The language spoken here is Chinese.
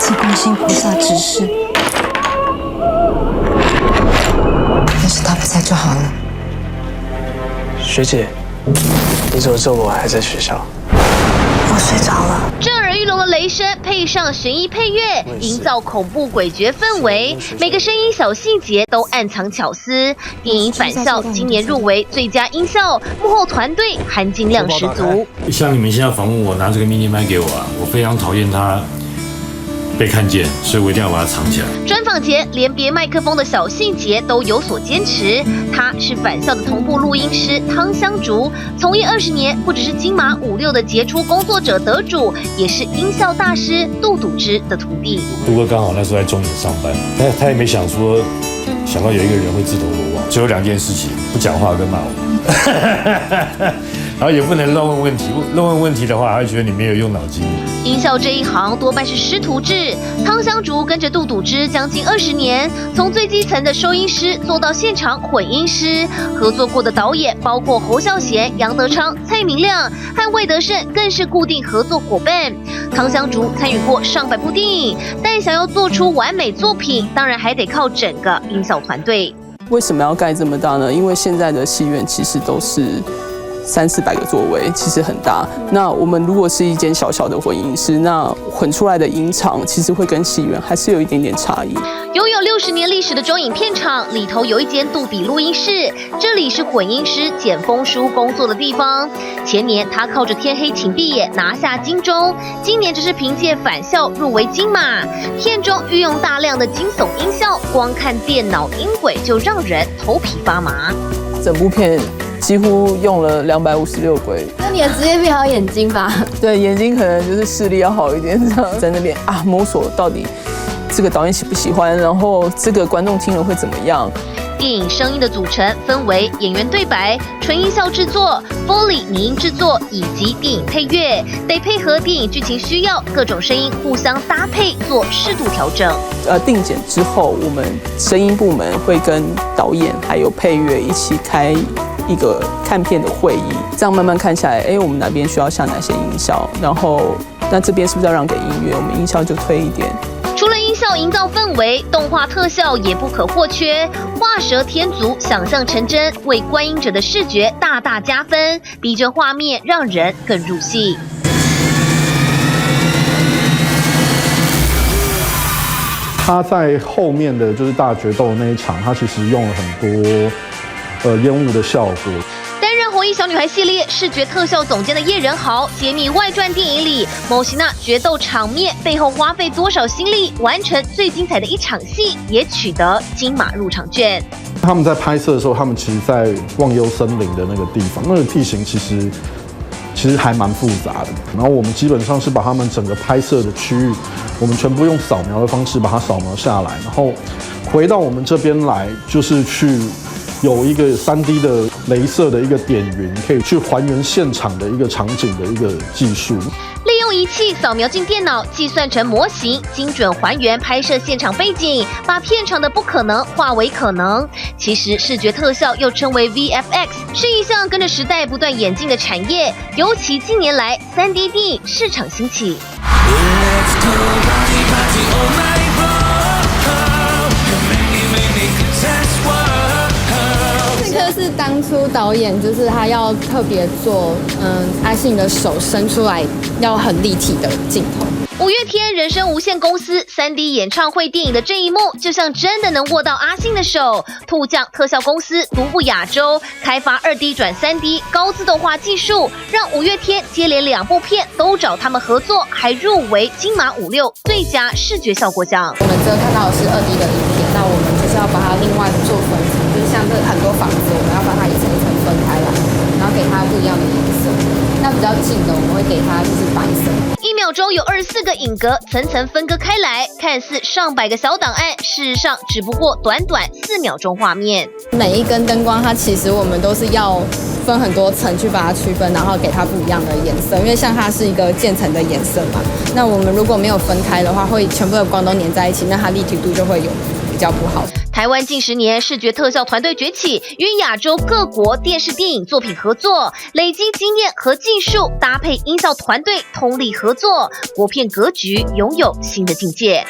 请观世音菩萨指示。要是他不在就好了。学姐，你怎么知道我还在学校？我睡着了。震耳欲聋的雷声配上悬疑配乐，营造恐怖诡谲氛围。每个声音小细节都暗藏巧思。电影《返校》今年入围最佳音效，幕后团队含金量十足。像你们现在访问我，拿这个 mini 麦给我啊，我非常讨厌它被看见，所以我一定要把它藏起来。专访前，连别麦克风的小细节都有所坚持。他是返校的同步录音师汤香竹，从业20年，不只是金马5、6的杰出工作者得主，也是音效大师杜笃之的徒弟。杜哥刚好那时候在中影上班，他也没想到有一个人会自投罗网，只有2件事情：不讲话跟骂我。然后也不能乱问问题，乱问问题的话，他会觉得你没有用脑筋。音效这一行多半是师徒制，汤香竹跟着杜笃之将近20年，从最基层的收音师做到现场混音师，合作过的导演包括侯孝贤、杨德昌、蔡明亮和魏德胜，更是固定合作伙伴。汤香竹参与过上百部电影，但想要做出完美作品，当然还得靠整个音效团队。为什么要盖这么大呢？因为现在的戏院其实都是300-400个座位，其实很大。那我们如果是一间小小的混音室，那混出来的音场其实会跟戏院还是有一点点差异。拥有60年历史的中影片厂里头有一间杜比录音室，这里是混音师简风书工作的地方。前年他靠着《天黑请闭眼》拿下金钟，今年则是凭借《返校》入围金马。片中运用大量的惊悚音效，光看电脑音轨就让人头皮发麻。整部片几乎用了256轨。那你的职业病还有眼睛吧？对，眼睛可能就是视力要好一点，这样在那边摸索到底这个导演喜不喜欢，然后这个观众听了会怎么样。电影声音的组成分为演员对白、纯音效制作、Foley 拟音制作以及电影配乐，得配合电影剧情需要，各种声音互相搭配做适度调整。定剪之后，我们声音部门会跟导演还有配乐一起开一个看片的会议，这样慢慢看下来，我们哪边需要下哪些音效，然后那这边是不是要让给音乐，我们音效就推一点。除了音效营造氛围，动画特效也不可或缺。画蛇添足，想象成真，为观影者的视觉大大加分，逼真画面让人更入戏。他在后面的就是大决斗那一场，他其实用了很多烟雾的效果。担任红衣小女孩系列视觉特效总监的叶仁豪揭秘外传电影里某些那决斗场面背后花费多少心力，完成最精彩的一场戏，也取得金马入场券。他们在拍摄的时候，他们其实在忘忧森林的那个地方，那个地形其实还蛮复杂的。然后我们基本上是把他们整个拍摄的区域，我们全部用扫描的方式把它扫描下来，然后回到我们这边来，就是去有一个3D 的雷射的一个点云，可以去还原现场的一个场景的一个技术。利用仪器扫描进电脑，计算成模型，精准还原拍摄现场背景，把片场的不可能化为可能。其实视觉特效又称为 VFX， 是一项跟着时代不断演进的产业，尤其近年来3D 电影市场兴起。是当初导演就是他要特别做，阿信的手伸出来要很立体的镜头。五月天人生无限公司3D 演唱会电影的这一幕，就像真的能握到阿信的手。兔酱特效公司独步亚洲，开发2D 转3D 高自动化技术，让五月天接连2部片都找他们合作，还入围金马5、6最佳视觉效果奖。我们只有看到的是2D 的影片，那我们就是要把它另外做分层，就是像这很多房子，我们要把它一层一层分开来，然后给它不一样的颜色。那比较近的，我们会给它就是白色。1秒钟有24个影格，层层分割开来，看似上百个小档案，事实上只不过短短4秒钟画面。每一根灯光，它其实我们都是要分很多层去把它区分，然后给它不一样的颜色。因为像它是一个渐层的颜色嘛，那我们如果没有分开的话，会全部的光都粘在一起，那它立体度就会有比较不好。台湾近10年视觉特效团队崛起，与亚洲各国电视电影作品合作，累积经验和技术，搭配音效团队通力合作，国片格局拥有新的境界。